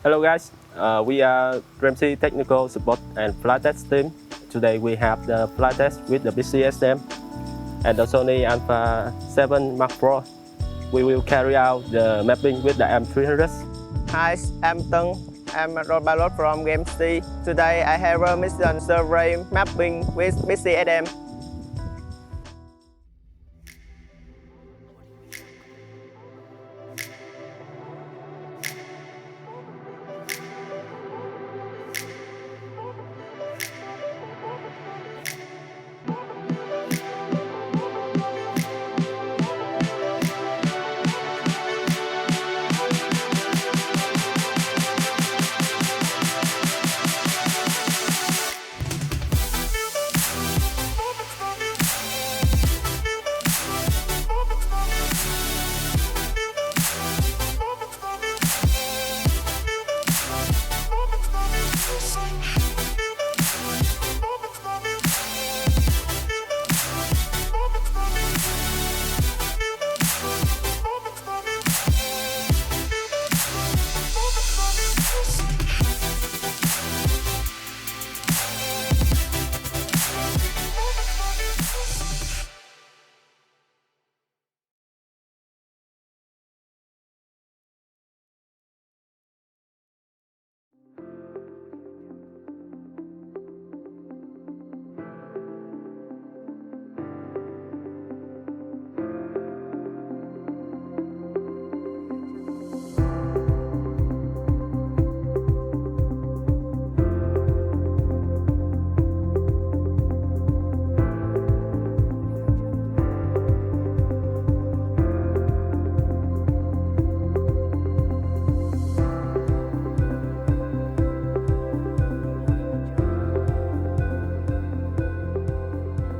Hello guys, we are Gremsy Technical Support and Flight Test team. Today we have the flight test with the Pixy SM and the SONY Alpha 7 Mark Pro. We will carry out the mapping with the M300. Hi, I'm Tân. I'm a road pilot from Gremsy. Today I have a mission survey mapping with Pixy SM.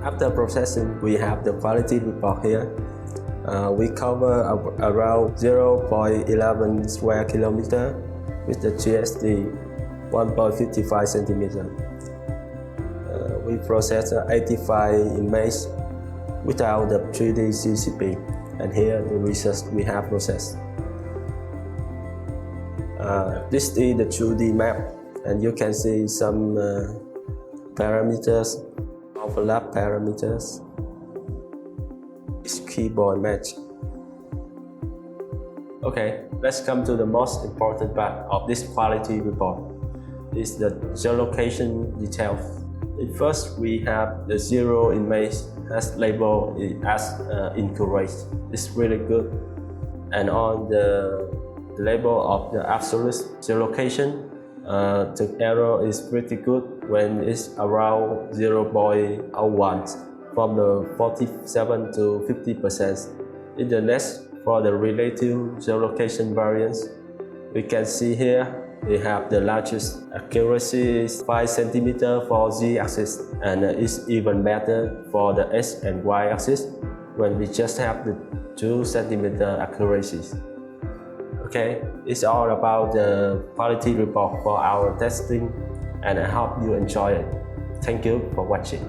After processing, we have the quality report here. We cover around 0.11 square kilometer with the GSD 1.55 centimeter. We process 85 images without the 3D CCP, and here the results we have processed. This is the 2D map, and you can see some parameters, overlap parameters. It's keyboard match. Okay, let's come to the most important part of this quality report. Is the geolocation details. First, we have the zero image as labeled as incorrect. It's really good. And on the label of the absolute geolocation, the error is pretty good when it's around 0.01 from the 47 to 50%. In the next, for the relative geolocation variance, we can see here we have the largest accuracy is 5 cm for Z-axis, and it's even better for the X and Y-axis when we just have the 2 cm accuracies. Okay, it's all about the quality report for our testing, and I hope you enjoy it. Thank you for watching.